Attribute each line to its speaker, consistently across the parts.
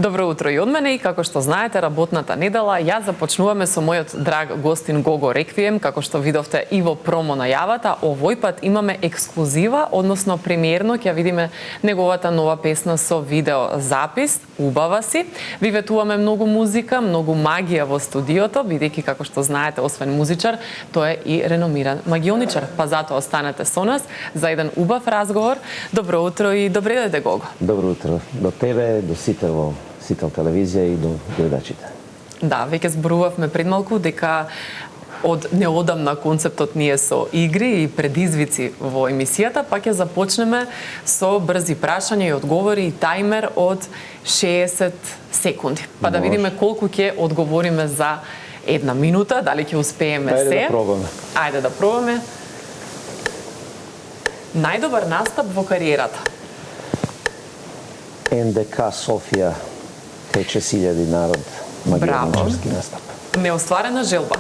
Speaker 1: Добро утро и од мене, и како што знаете, работната недела ја започнуваме со мојот драг гостин Гого Реквием, како што видовте и во промо најавата. Овој пат имаме ексклузива, односно премиерно ќе видиме неговата нова песна со видео запис, Убава си. Ви ветуваме многу музика, многу магија во студиото, бидејќи како што знаете, освен музичар, тој е и реномиран магионичар. Па затоа останете со нас за еден убав разговор. Добро утро и добре дојде, Гого.
Speaker 2: Добро утро до тебе, до сите во Сител телевизија и до гледачите.
Speaker 1: Да, веќе зборувавме пред малку дека од неодамна концептот ни е со игри и предизвици во емисијата, па ќе започнеме со брзи прашања и одговори и тајмер од 60 секунди. Па да видиме колку ќе одговориме за една минута, дали ќе успееме се.
Speaker 2: Ајде да пробаме.
Speaker 1: Ајде да пробаме. Најдобар настап во кариерата?
Speaker 2: НДК Софија, 5.000 народ, магионичарски настап.
Speaker 1: Неостварена желба?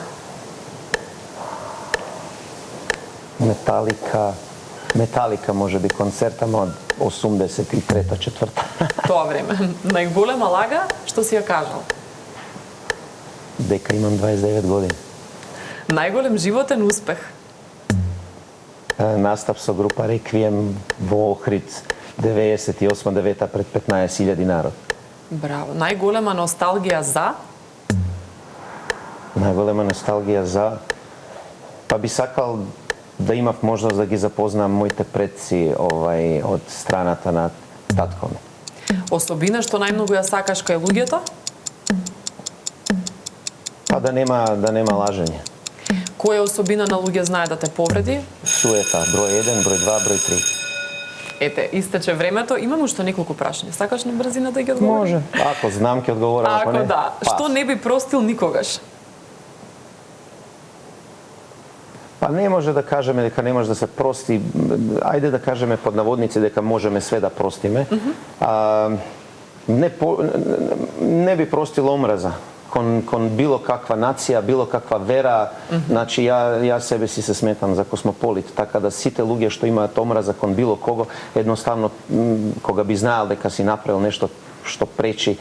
Speaker 2: Металика може би концерт, ама од 83-4.
Speaker 1: Тоа време. Најголема лага што си ја кажал?
Speaker 2: Дека имам 29 години.
Speaker 1: Најголем животен успех?
Speaker 2: Настап со група Реквием во Охрид 98-9 пред 15.000 народ.
Speaker 1: Браво. Најголема носталгија за?
Speaker 2: Најголема носталгија за... Па би сакал да имав можност да ги запознам моите предци од страната на татко ми.
Speaker 1: Особина што најмногу ја сакаш кај луѓето?
Speaker 2: Па да нема лажење.
Speaker 1: Која особина на луѓе знае да те повреди?
Speaker 2: Суета, број 1, број 2, број 3.
Speaker 1: Ете, истече времето. Имам уште неколку прашања. Сакаш на брзина да ги одговориш?
Speaker 2: Може. Ако знам, ќе одговорам.
Speaker 1: Ако
Speaker 2: не,
Speaker 1: да.
Speaker 2: пас.
Speaker 1: Што не би простил никогаш?
Speaker 2: Па не може да кажеме дека не може да се прости. Ајде да кажеме под наводници дека можеме све да простиме. Не би простил омраза кон било каква нација, било каква вера. Значи ја себе си се сметам за космополит, така да сите луѓе што имаат омраза кон било кого, едноставно кога би знаел дека си направил нешто што пречи,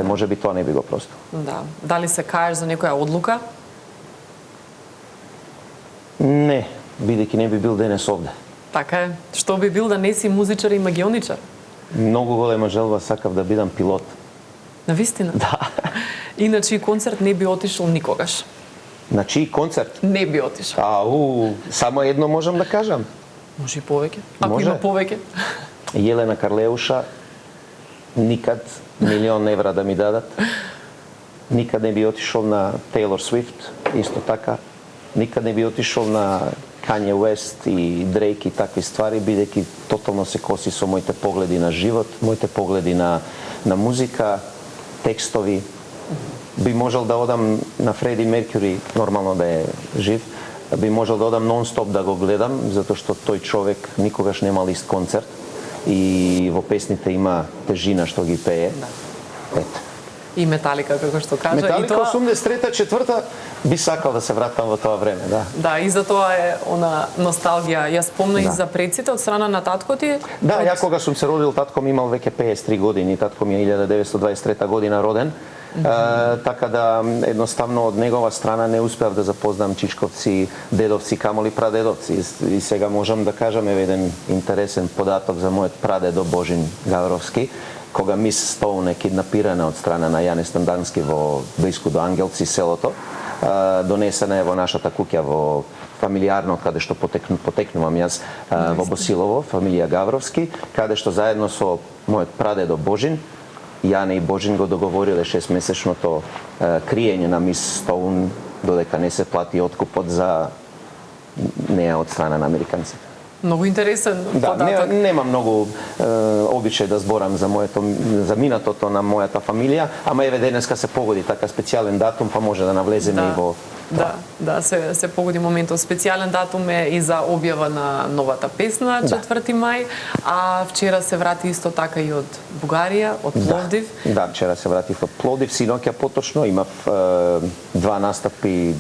Speaker 2: може би тоа не би го простил.
Speaker 1: Да. Дали се каеш за некоја одлука?
Speaker 2: Не, бидејќи не би бил денес овде.
Speaker 1: Така е. Што би бил да не си музичар и магионичар?
Speaker 2: Многу голема желба, сакав да бидам пилот.
Speaker 1: Навистина?
Speaker 2: Да.
Speaker 1: Иначе концерт не би отишол никогаш.
Speaker 2: На чиј концерт?
Speaker 1: Не би отишол.
Speaker 2: Само едно можам да кажам.
Speaker 1: Може и повеќе. Ако
Speaker 2: Може.
Speaker 1: има повеќе.
Speaker 2: Јелена Карлеуша, никад €1.000.000 евра да ми дадат. Никад не би отишол на Тейлор Свифт, исто така. Никад не би отишол на Kanye West и Дрейк и такви ствари, бидејќи тотално се коси со моите погледи на живот, моите погледи на музика, текстови. Би можел да одам на Фреди Меркюри, нормално да е жив, би можел да одам нон-стоп да го гледам, затоа што тој човек никогаш немал ист концерт и во песните има тежина што ги пее. Ето.
Speaker 1: И Металика, како што кажа.
Speaker 2: Металика 83-4 би сакал да се вратам во тоа време, да.
Speaker 1: Да, и за тоа е она носталгија. Ја спомна и за предците од страна на татко ти.
Speaker 2: Да, ја кога сум се родил, татко ми имал веќе 53 години, татко ми е 1923 година роден. Така да едноставно од негова страна не успеав да запознам чичковци, дедовци, камоли прадедовци. И сега можам да кажам еден интересен податок за мојот прадедо Божин Гавровски. Кога мис Стоун е киднапирана од страна на Јане Стандански во блиску до Ангелци, селото, донесена е во нашата куќа во фамилијарно, каде што потекнувам јас, во Босилово, фамилија Гавровски, каде што заедно со мојот прадедо Божин, Јане и Божин го договориле 6-месечното криење на мис Стоун, додека не се плати откупот за неа од страна на американците.
Speaker 1: Многу интересен податок.
Speaker 2: Нема многу обичај да зборам за минатото на мојата фамилија, ама еве денеска се погоди така специјален датум, па може да навлеземе и во тоа.
Speaker 1: Да, се погоди моментот. Специјален датум е и за објава на новата песна 4 мај, а вчера се врати исто така и од Бугарија, од Пловдив.
Speaker 2: Да, вчера се вратив од Пловдив, синоќа поточно имав 2 настапи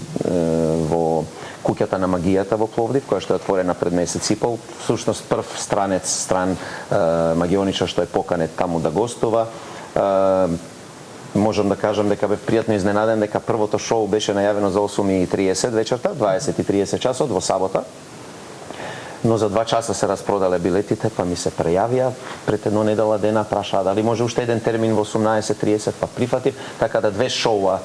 Speaker 2: во куќата на магијата во Пловдив, која што е отворена пред месец и пол. Всушност прв стран магионичар што е поканет таму да гостува. можам да кажам дека бев пријатно изненаден дека првото шоу беше најавено за 8:30 вечерта, 20:30 часот во сабота. Но за 2 часа се распродале билетите, па ми се прејавија пред едно недела дена, прашаа дали може уште еден термин во 18:30, па прифатив, така да 2 шоуа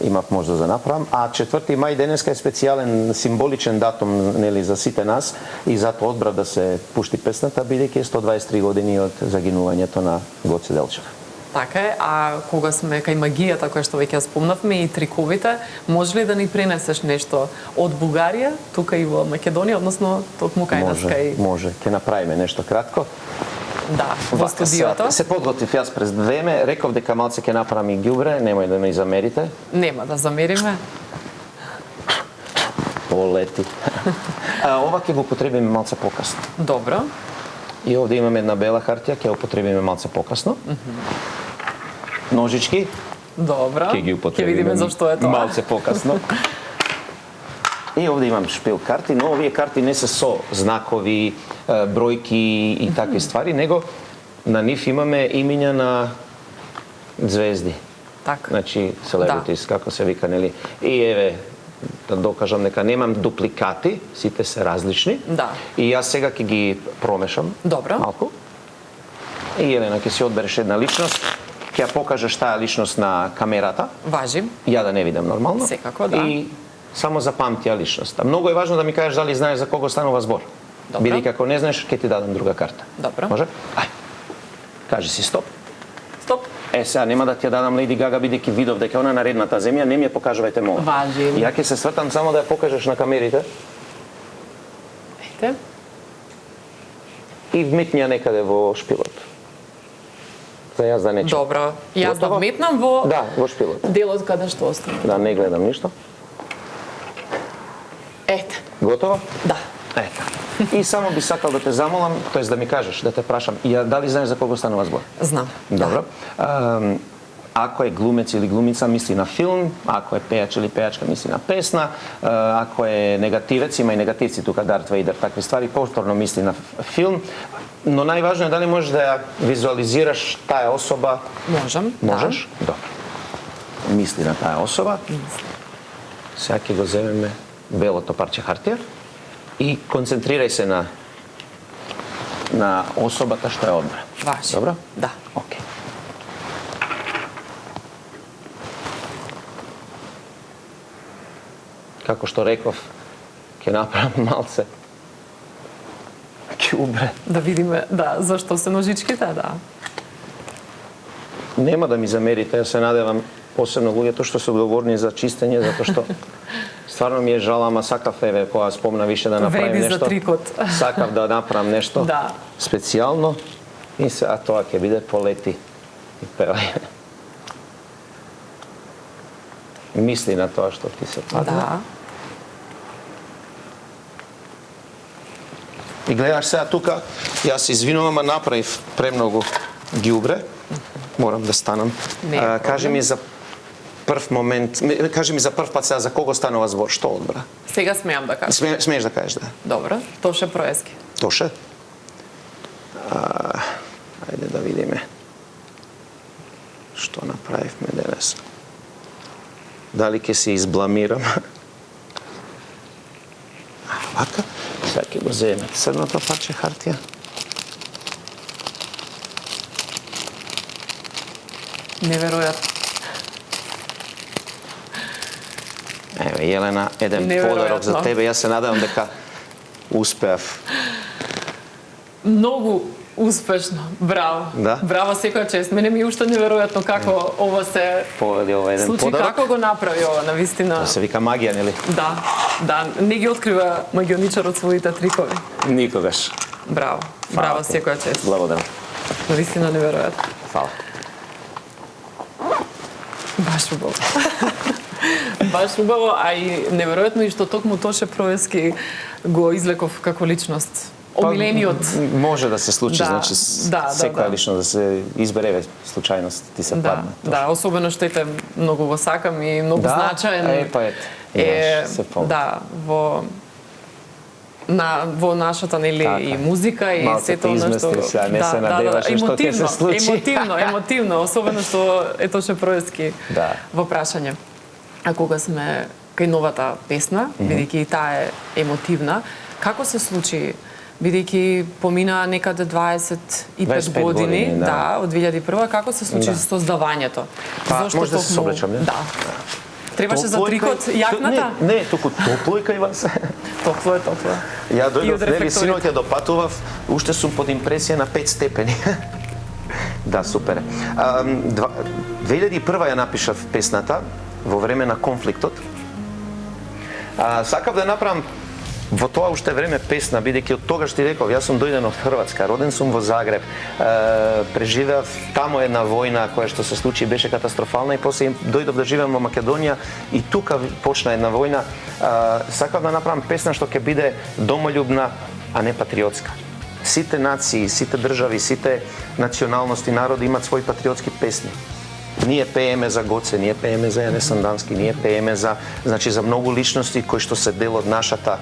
Speaker 2: имав можност да направам, а 4 мај денеска е специјален символичен датум, нели, за сите нас и затоа одбрав да се пушти песната бидејќи е 123 години од загинувањето на Гоце Делчев.
Speaker 1: Така е, а кога сме кај магијата која што веќе ја спомнавме и триковите, може ли да ни пренесеш нешто од Бугарија, тука и во Македонија, односно токму кај нас кај...
Speaker 2: Може, ќе направиме нешто кратко.
Speaker 1: Да, во студиото.
Speaker 2: Се подготвив јас през време, реков дека малце ќе направам и ѓубре, немој да ме замерите.
Speaker 1: Нема да замериме.
Speaker 2: Полети. Ова ќе го употребиме малце покасно.
Speaker 1: Добро.
Speaker 2: И овде имаме една бела хартија, ќе употребиме малце покасно. Ножички.
Speaker 1: Добро.
Speaker 2: Ќе ги употребиме.
Speaker 1: Ќе видиме зашто е тоа.
Speaker 2: Малце покасно. И овде имам шпил карти, но овие карти не се со знакови, бројки и такви ствари, него на нив имаме имиња на звезди.
Speaker 1: Така.
Speaker 2: Значи, селебритис, како се вика, нели? И еве, да докажам дека немам дупликати, сите се различни.
Speaker 1: Да.
Speaker 2: И јас сега ќе ги промешам.
Speaker 1: Добро.
Speaker 2: Малку. И Елена ќе си одбереш една личност, ќе ја покажеш таа личност на камерата.
Speaker 1: Важи.
Speaker 2: Ја да не видам нормално.
Speaker 1: Секако, да.
Speaker 2: И само запамти ја личноста. Многу е важно да ми кажеш дали знаеш за кого станува збор.
Speaker 1: Добро.
Speaker 2: Бидејќи ако не знаеш, ќе ти дадам друга карта.
Speaker 1: Добро.
Speaker 2: Може? Ај. Кажи си стоп.
Speaker 1: Стоп.
Speaker 2: Сега нема да ти ја дадам Леди Гага бидејќи видов дека она наредната земја, не ми ја покажувајте мола.
Speaker 1: Важи.
Speaker 2: Ја ќе се свртам само да ја покажеш на камерите.
Speaker 1: Ете.
Speaker 2: И вметни ја некаде во шпилот. За јас да не чу.
Speaker 1: Добро. Јас да
Speaker 2: Готово?
Speaker 1: вметнам во
Speaker 2: Да, во шпилот.
Speaker 1: делот каде што остане.
Speaker 2: Да, не гледам ништо.
Speaker 1: Ете.
Speaker 2: Готово?
Speaker 1: Да.
Speaker 2: Ето. И само би сакал да те замолам, тоест да ми кажеш, да те прашам, ја дали знаеш за кого станува збор?
Speaker 1: Знам.
Speaker 2: Добро. Ако е глумец или глумица, мисли на филм, ако е пејач или пејачка, мисли на песна, ако е негативец, има и негативци тука, Дарт Вейдер, такви ствари, повторно мисли на филм, но најважно е дали можеш да ја визуализираш таа особа.
Speaker 1: Можам.
Speaker 2: Можеш? Да. Добро. Мисли на таа особа. Сега ќе го земеме белото парче хартија и концентрирај се на особата што ја одбра.
Speaker 1: Важи.
Speaker 2: Добро?
Speaker 1: Да.
Speaker 2: Океј. Како што реков, ќе направам малце ѓубре.
Speaker 1: Да видиме, да, зашто се ножичките, да.
Speaker 2: Нема да ми замерите, се надевам посебно луѓето што се одговорни за чистење, затоа што стварно ми е жал, ама сакав еве кога спомна више да направим
Speaker 1: Вреди
Speaker 2: нешто.
Speaker 1: за трикот.
Speaker 2: Сакав да направам нешто
Speaker 1: Да.
Speaker 2: специјално и сега тоа ќе биде полети и певај. Мисли на тоа што ти се падна.
Speaker 1: Да.
Speaker 2: И гледаш сега тука, јас се извинувам, а направив премногу ѓубре. Морам да станам. Кажи ми за прв момент, кажи ми за прв пат сега за кого станува збор, што одбра?
Speaker 1: Сега смеам да кажам.
Speaker 2: Смееш да кажеш, да.
Speaker 1: Добро. Тоше Проески.
Speaker 2: Тоше? Ајде да видиме. Што направивме денес? Дали ќе се избламирам? Вака, сега ќе го земеме црното парче хартија.
Speaker 1: Неверојатно.
Speaker 2: Еве, Јелена, еден подарок за тебе. Јас се надевам дека успеав.
Speaker 1: Многу успешно. Браво.
Speaker 2: Да?
Speaker 1: Браво, секоја чест. Мене ми е уште неверојатно како ова се
Speaker 2: Поведи ова еден
Speaker 1: случи,
Speaker 2: подарок.
Speaker 1: како го направи ова, навистина.
Speaker 2: Се вика магија, нели?
Speaker 1: Да, да, не ги открива магионичарот своите трикови.
Speaker 2: Никогаш.
Speaker 1: Браво. Браво, секоја чест.
Speaker 2: Благодарам.
Speaker 1: Навистина неверојатно.
Speaker 2: Фала.
Speaker 1: Баш убаво. Баш убаво, а и неверојатно и што токму Тоше Проески го излеков како личност. Омилениот.
Speaker 2: Може да се случи,
Speaker 1: Да,
Speaker 2: значи секоја лично да се избере случајност ти се
Speaker 1: Да,
Speaker 2: падна.
Speaker 1: да, особено што ете многу го сакам и многу
Speaker 2: Да?
Speaker 1: значаен.
Speaker 2: Па ето.
Speaker 1: Е,
Speaker 2: се помни.
Speaker 1: да, во во нашата и музика и сето она што
Speaker 2: не се надеваше што ќе се случи.
Speaker 1: Емотивно, особено што е Тоше Проески во прашање. А кога сме кај новата песна, бидејќи и таа е емотивна, како се случи, бидејќи помина некаде 25 години, од 2001, како се случи создавањето?
Speaker 2: Зошто може да се соблечам, не?
Speaker 1: Да. Требаше за трикот јакната?
Speaker 2: Не, туку топло е кај вас.
Speaker 1: Топло е.
Speaker 2: Ја дојдов, синоќа допатував, уште сум под импресија на 5 степени. Да, супер. 2001 ја напишав песната во време на конфликтот. Сакав да направам во тоа уште време песна, бидејќи од тогаш ти реков, јас сум дојден од Хрватска, роден сум во Загреб, преживеав таму една војна која што се случи беше катастрофална и после дојдов да живеам во Македонија и тука почна една војна. Сакав да направам песна што ќе биде домољубна, а не патриотска. Сите нации, сите држави, сите националности, народи имаат своји патриотски песни. Ние пееме за Гоце, ние пееме за Јане Сандански, ние пееме за многу личности кои што се дел од нашата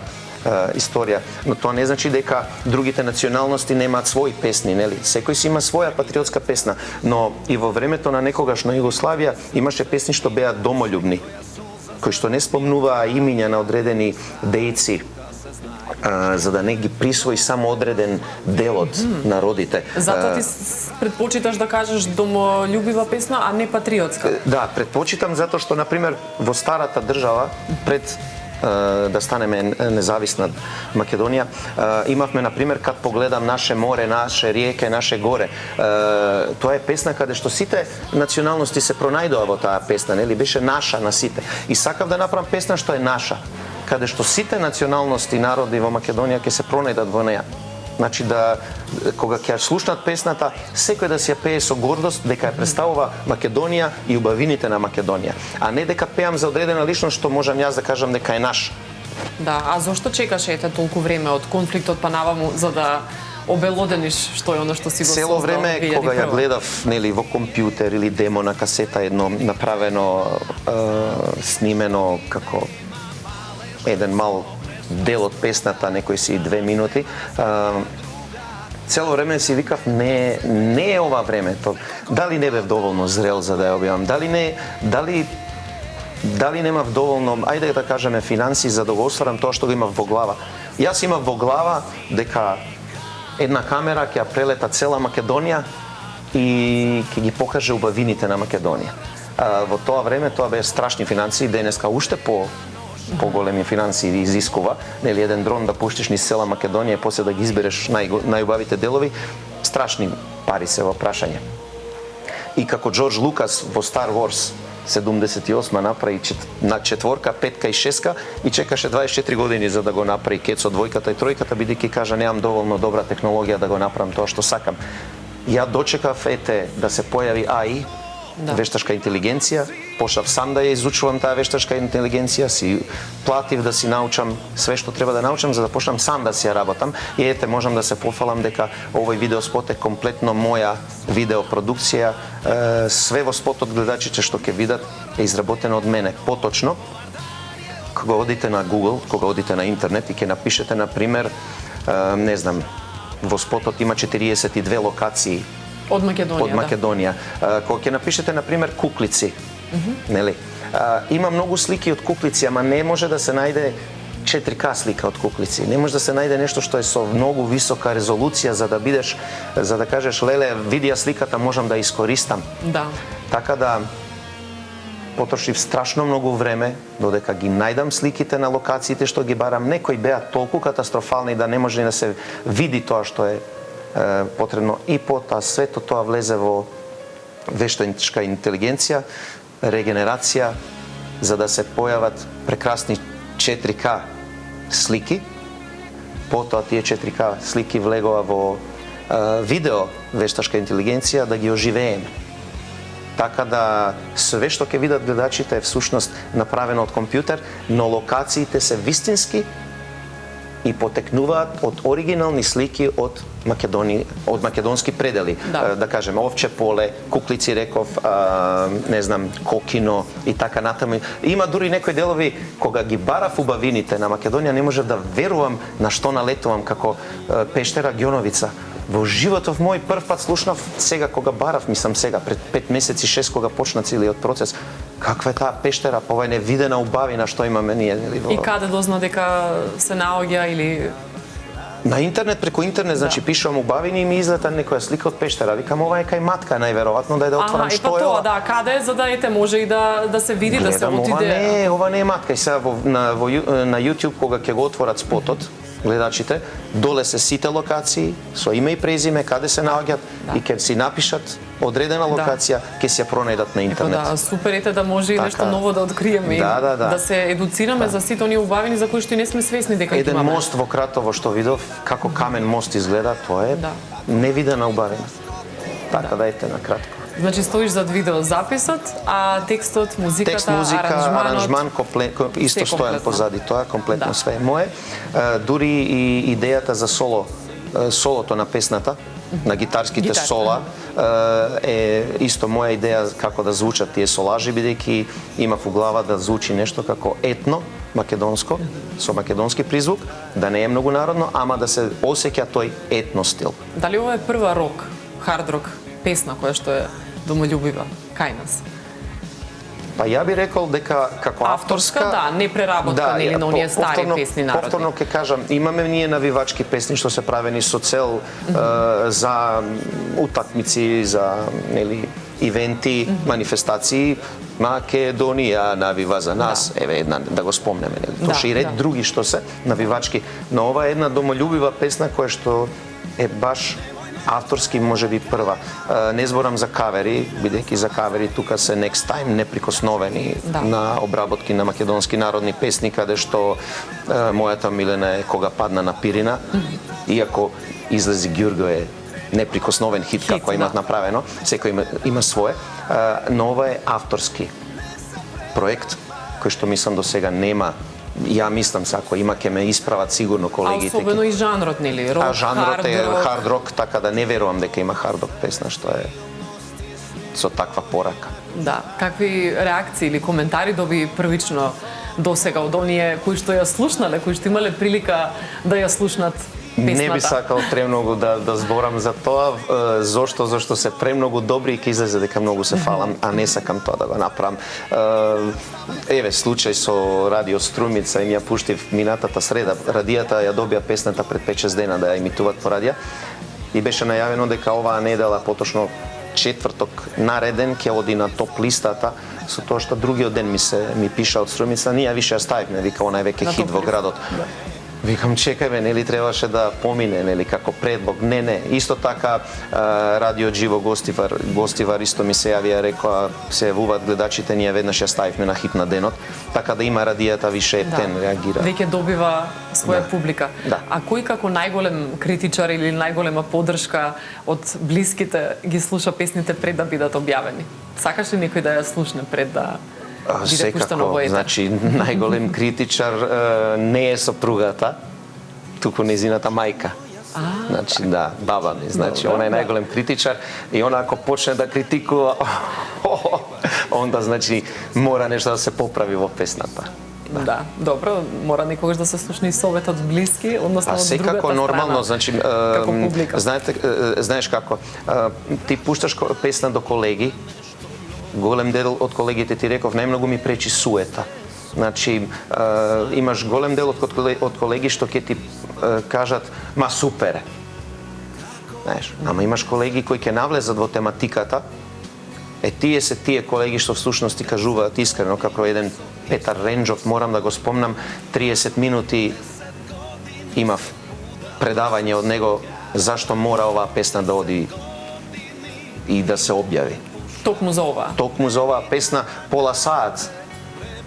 Speaker 2: историја, но тоа не значи дека другите националности немаат своји песни, нели? Секој си има своја патриотска песна, но и во времето на некогашна Југославија имаше песни што беа домољубни, кои што не спомнуваа имиња на одредени дејци, за да не ги присвои само одреден дел од народите.
Speaker 1: Затоа ти предпочиташ да кажеш домољубива песна, а не патриотска?
Speaker 2: Да, предпочитам затоа што, например, во старата држава, пред да станеме независна Македонија, имавме, например, кад погледам наше море, наше риеке, наше горе. Тоа е песна каде што сите националности се пронајдоа во таа песна, нели? Беше наша на сите. И сакав да направам песна што е наша, каде што сите националности и народи во Македонија ќе се пронајдат во неа. Значи кога ќе ја слушнат песната, секој да си ја пее со гордост дека ја представува Македонија и убавините на Македонија, а не дека пеам за одредена личност што можам јас да кажам дека е наш.
Speaker 1: Да, а зошто чекаше толку време од конфликтот па наваму за да обелодениш што е оно што си го создал?
Speaker 2: Цело време кога ја гледав, нели, во компјутер или демо на касета едно направено, снимено како еден мал дел од песната, некој си 2 минути, цело време си викав, не е ова времето. Дали не бев доволно зрел за да ја објавам? Дали немав доволно, ајде да кажеме, финанси за да го остварам тоа што го имав во глава? Јас имав во глава дека една камера ќе ја прелета цела Македонија и ќе ги покаже убавините на Македонија. Во тоа време тоа беа страшни финанси, денеска уште поголеми финанси изискува, нели, еден дрон да пуштиш низ цела Македонија и после да ги избереш најубавите делови, страшни пари се во прашање. И како Џорџ Лукас во Star Wars 78 направи на 4-ка, 5-ка и 6-ка и чекаше 24 години за да го направи кецо 2-ката и 3-ката, бидејќи кажа немам доволно добра технологија да го направам тоа што сакам. Ја дочекав да се појави АИ, вешташка интелигенција, почнав сам да ја изучувам таа вешташка интелигенција, си платив да си научам све што треба да научам за да почнам сам да си ја работам. И можам да се пофалам дека овој видеоспот е комплетно моја видеопродукција. Све во спотот гледачите што ќе видат е изработено од мене. Поточно, кога одите на Google, кога одите на интернет и ќе напишете, например, не знам, во спотот има 42 локации
Speaker 1: од
Speaker 2: Македонија. Кога ќе напишете, например, куклици, нели? Има многу слики од куклици, ама не може да се најде 4К слика од куклици. Не може да се најде нешто што е со многу висока резолуција за да бидеш, за да кажеш, леле, види ја сликата, можам да искористам.
Speaker 1: Да.
Speaker 2: Така да потрошив страшно многу време додека ги најдам сликите на локациите што ги барам. Некои беа толку катастрофални да не може да се види тоа што е потребно, и потоа свето тоа влезе во вешташка интелигенција, регенерација, за да се појават прекрасни 4К слики. Потоа тие 4К слики влегоа во видео вешташка интелигенција да ги оживееме. Така да све што ќе видат гледачите е всушност направено од компјутер, но локациите се вистински и потекнуваат од оригинални слики од македонски предели. Да кажем, Овче поле, Куклици реков, не знам, Кокино и така натаму. Има дури некои делови кога ги барав убавините на Македонија, не можев да верувам на што налетувам, како пештера Ѓоновица. Во животов мој прв пат слушнав сега кога барав, мислам сега пред 5 месеци 6 кога почна целиот процес. Каква е таа пештера, па ова е невидена убавина што имаме ние.
Speaker 1: И каде дозна дека се наоѓа или
Speaker 2: на интернет, преку интернет, значи пишувам убавини и ми излета некоја слика од пештера. Викам, ова е кај матка најверојатно да отворам што е ова.
Speaker 1: Да, каде за да може и да се види, да се отиде.
Speaker 2: Ова не е матка. И сега на YouTube кога ќе го отворат спотот, гледачите, доле се сите локации со име и презиме, каде се наоѓаат и ќе си напишат одредена локација, ќе си ја пронајдат на интернет.
Speaker 1: Да, супер ете да може и нешто ново да откриеме, да се едуцираме за сите оние убавини за кои што и не сме свесни дека
Speaker 2: имаме.
Speaker 1: Еден
Speaker 2: мост во Кратово што видов, како камен мост изгледа, тоа е невидена убавина. Така да ете на кратко.
Speaker 1: Значи стоиш зад видеозаписот, а текстот, музиката,
Speaker 2: текст, музика, аранжман, исто стојам позади тоа, комплетно све е мое. Дури и идејата за солото на песната, на гитарските сола, е исто моја идеја како да звучат тие солажи, бидејќи имав у глава да звучи нешто како етно, македонско, со македонски призвук, да не е многу народно, ама да се осеќа тој етно стил.
Speaker 1: Дали ова е прва рок, хард рок песна која што е домолюбива кај нас?
Speaker 2: Па ја би рекол дека како авторска,
Speaker 1: да, не преработка нели на оние стари песни народни.
Speaker 2: Повторно ќе кажам, имаме ние навивачки песни што се правени со цел за утакмици, за нели ивенти, манифестации. Македонија навива за нас, еве една да го спомнеме, нели. Тоа и ред други што се навивачки, но ова е една домолюбива песна која што е баш авторски, може би прва. Не зборам за кавери, бидејќи за кавери тука се next time неприкосновени на обработки на македонски народни песни, каде што мојата милена е Кога падна на Пирина, иако излези Ѓурго е неприкосновен хит како имат направено, секој има свое, но ова е авторски проект кој што мислам до сега нема. Ја мислам ако има ќе ме исправат сигурно колегите.
Speaker 1: А особено и жанрот, нели? Рок,
Speaker 2: жанрот е хард рок, така да не верувам дека има хард рок песна што е со таква порака.
Speaker 1: Да, какви реакции или коментари доби првично досега од оние кои што ја слушнале, кои што имале прилика да ја слушнат песната?
Speaker 2: Не би сакал премногу да зборам за тоа, зошто се премногу добри и ќе излезе дека многу се фалам, а не сакам тоа да го направам. Еве случај со Радио Струмица, им ја пуштив минатата среда, радијата ја добија песната пред 5-6 дена да ја емитуваат по радија и беше најавено дека оваа недела, поточно четврток нареден, ќе оди на топ листата, со тоа што другиот ден ми пиша од Струмица, ние више ја ставивме, вика, она е веќе хит во градот. Викам, чекајме, нели требаше да помине, нели како предлог. Не. Исто така Радио Живо гостивар исто ми се јавија, рекоа, се јавуваат гледачите, ние веднаш ја ставивме на хит на денот, така да има радијата више ептен реагира.
Speaker 1: Веќе добива своја публика. А кој како најголем критичар или најголема поддршка од блиските ги слуша песните пред да бидат објавени? Сакаш ли некој да ја слушне пред да
Speaker 2: секако, значи најголем критичар не е сопругата, туку незината мајка. Значи да, баба ми, значи она е најголем критичар и она ако почне да критикува, онда значи мора нешто да се поправи во песната.
Speaker 1: Да, добро, мора некогаш да се слушне и совет од блиски, односно од другата страна.
Speaker 2: Секако нормално, значи
Speaker 1: како публика.
Speaker 2: Знаеш како, ти пушташ песна до колеги, голем дел од колегите ти реков, најмногу ми пречи суета. Значи, имаш голем дел од колеги што ќе ти кажат, ма супер. Знаеш, ама имаш колеги кои ќе навлезат во тематиката, тие колеги што всушност ти кажуваат искрено, како еден Петар Ренџов, морам да го спомнам, 30 минути имав предавање од него зашто мора оваа песна да оди и да се објави.
Speaker 1: Токму за ова?
Speaker 2: Токму за оваа песна, пола саат.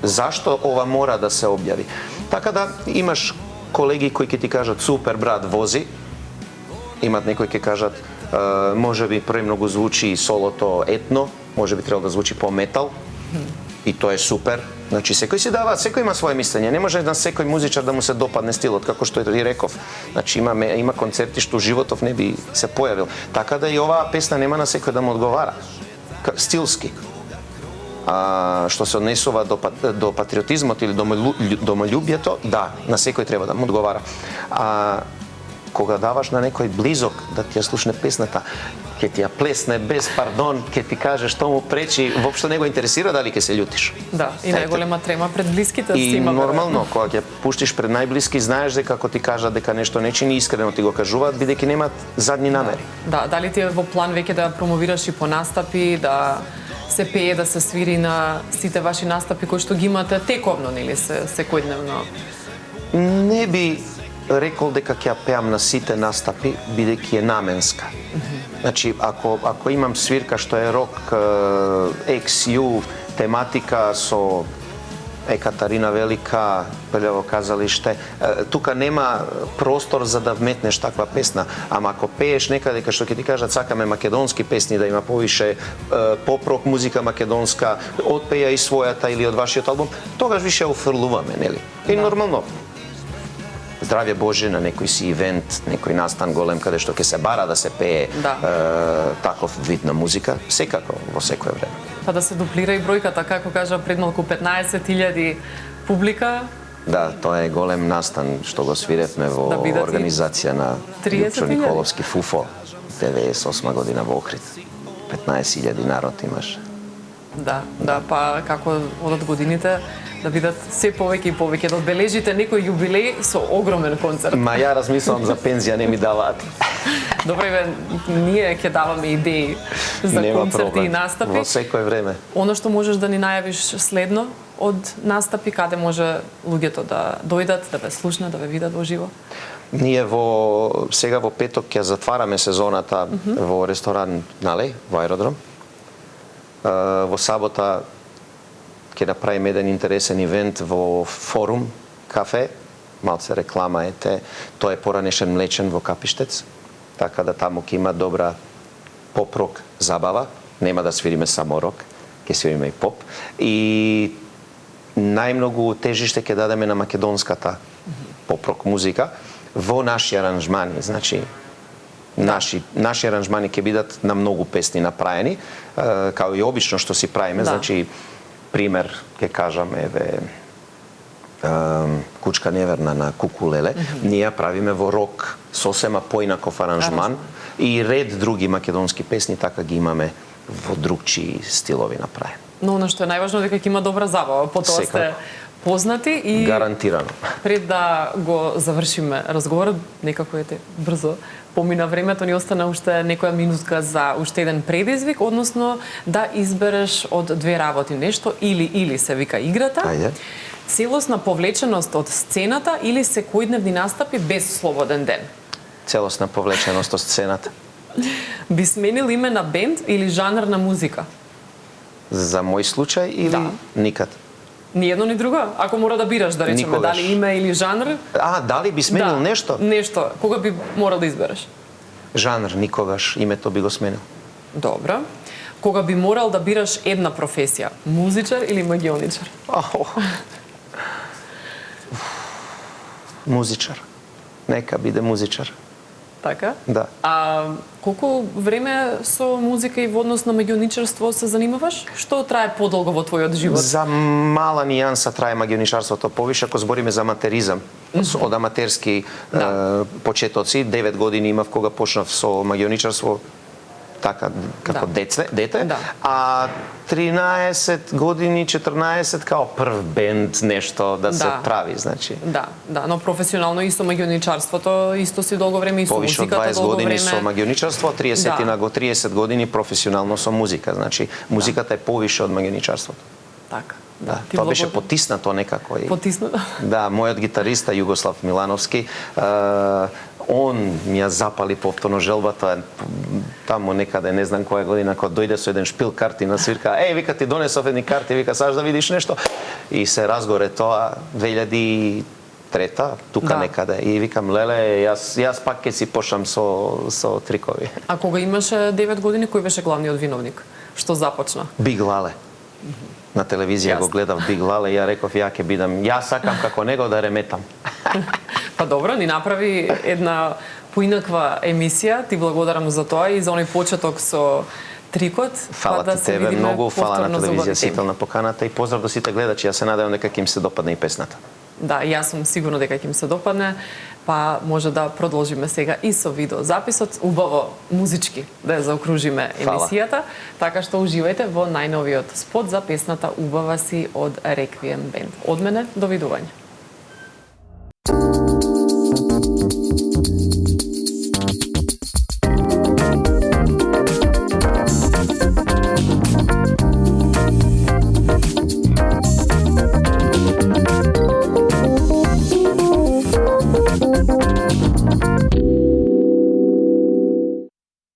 Speaker 2: Зашто ова мора да се објави? Така да имаш колеги кои ќе ти кажат супер брат, вози. Имат некои ќе кажат може би премногу звучи солото етно, може би треба да звучи по метал. И тоа е супер. Значи, секој си дава, секој има свое мислење. Не може на секој музичар да му се допадне стилот, како што и реков. Значи, има концерти што животов не би се појавил. Така да и оваа песна нема на секој да му одговара. Стилски. Што се однесува до патриотизмот или домолюбието, да, на секој треба да му одговара. Кога даваш на некој близок да ти ја слушне песната, ќе ти ја плесне без пардон, ќе ти каже што му пречи, воопшто не го интересира дали ќе се љутиш.
Speaker 1: Да, и најголема трема пред блиските си има.
Speaker 2: И нормално, кога ќе пуштиш пред најблиски, знаеш дека ако ти кажат дека нешто не чини, искрено ти го кажуваат, бидејќи немаат задни намери.
Speaker 1: Да, дали ти е во план веќе да промовираш и по настапи, да се пее, да се свири на сите ваши настапи кои што ги имате тековно, нели, секојдневно?
Speaker 2: Не би рекол дека ќе ја пеам на сите настапи, бидејќи е наменска. Значи, ако имам свирка што е рок, XU, тематика со Екатерина Велика, Пелево казалиште, тука нема простор за да вметнеш таква песна, ама ако пееш некаде кај што ќе ти кажат сакаме македонски песни, да има повише поп-рок музика македонска, отпеја и својата или од вашиот албум, тогаш више офрлуваме, нели? И нормално. Здравје Боже на некој си ивент, некој настан голем каде што ќе се бара да се пее таков вид на музика, секако во секое време.
Speaker 1: Па да се дуплира и бројката, како кажа пред малку 15.000 публика.
Speaker 2: Да, тоа е голем настан што го свиревме во организација на Јупчо Николовски Фуфо 98 година во Охрид. 15.000 народ имаш.
Speaker 1: Да, па како одат годините да бидат се повеќе и повеќе, да одбележите некој јубилеј со огромен концерт.
Speaker 2: Ма ја размислувам за пензија, не ми даваат.
Speaker 1: Добре, ние ќе даваме идеи за концерти и настапи.
Speaker 2: Во секое време.
Speaker 1: Оно што можеш да ни најавиш следно од настапи, каде може луѓето да дојдат, да ве слушнат, да ве видат во живо?
Speaker 2: Ние сега во петок ќе затвараме сезоната во ресторан Налеј, во аеродром. Во сабота ќе направиме еден интересен ивент во Форум кафе, малце реклама ете, тоа е поранешен млечен во Капиштец, така да таму ќе има добра поп-рок забава, нема да свириме само рок, ќе свириме и поп, и најмногу тежиште ќе дадеме на македонската поп-рок музика во наши аранжмани, значи наши аранжмани ќе бидат на многу песни направени, као и обично што си правиме, значи пример ќе кажам еве Кучка неверна на Кукулеле, ние правиме во рок сосема поинаков аранжман и ред други македонски песни така ги имаме во другчи стилови направени.
Speaker 1: Но она што е најважно дека ќе има добра забава, потоа сте познати и
Speaker 2: гарантирано.
Speaker 1: Пред да го завршиме разговорот, некако ете брзо помина времето, ни остана уште некоја минутка за уште еден предизвик, односно да избереш од две работи нешто или се вика играта.
Speaker 2: Ајде.
Speaker 1: Целосна повлеченост од сцената или секојдневни настапи без слободен ден?
Speaker 2: Целосна повлеченост од сцената.
Speaker 1: Би сменил име на бенд или жанр на музика?
Speaker 2: За мој случај или никад?
Speaker 1: Ни едно ни друго? Ако мора да бираш, да речеме,
Speaker 2: Никогаш.
Speaker 1: дали име или жанр?
Speaker 2: Дали би сменил нешто?
Speaker 1: Нешто. Кога би морал да избереш?
Speaker 2: Жанр, никогаш. Името би го сменил.
Speaker 1: Добро. Кога би морал да бираш една професија, музичар или магионичар?
Speaker 2: Музичар. Нека биде музичар.
Speaker 1: Така?
Speaker 2: Да.
Speaker 1: Колку време со музика и во однос на магионичарство се занимаваш? Што трае подолго во твојот живот?
Speaker 2: За мала нијанса трае магионичарството повише, ако збориме за аматеризам. Од аматерски почетоци, 9 години имав кога почнав со магионичарство, така како дете, а 13 години, 14 као прв бенд нешто да се прави, значи.
Speaker 1: Да, но професионално и со магионичарството исто си долго време и со музиката долго време.
Speaker 2: Повише од 20 години со магионичарство, 30 години професионално со музика, значи музиката е повише од магионичарството.
Speaker 1: Така.
Speaker 2: Тоа беше потиснато некако.
Speaker 1: Потиснато?
Speaker 2: Да, мојот гитариста Југослав Милановски, он ми ја запали повторно желбата таму некаде, не знам која година, кога дојде со еден шпил карти на свирка, вика ти донесов едни карти, вика саш да видиш нешто. И се разгоре тоа 2003-та, тука некаде. И викам, леле, јас пак ќе си почнам со трикови.
Speaker 1: А кога имаше 9 години, кој беше главниот виновник? Што започна?
Speaker 2: Биг Лале. На телевизија го гледав Биг Лале и ја реков ја ќе бидам, ја сакам како него да реметам.
Speaker 1: Па добро, ни направи една поинаква емисија, ти благодарам за тоа и за оној почеток со трикот.
Speaker 2: Фала
Speaker 1: да
Speaker 2: ти тебе многу, фала на телевизија
Speaker 1: Сител
Speaker 2: Сител на поканата и поздрав до сите гледачи. Јас се надевам дека ќе им се допадне и песната.
Speaker 1: Да, јас сум сигурна дека ќе им се допадне, па може да продолжиме сега и со видеозаписот, убаво музички да ја заокружиме емисијата, така што уживајте во најновиот спот за песната Убава си од Реквием бенд. Од мене, довидување.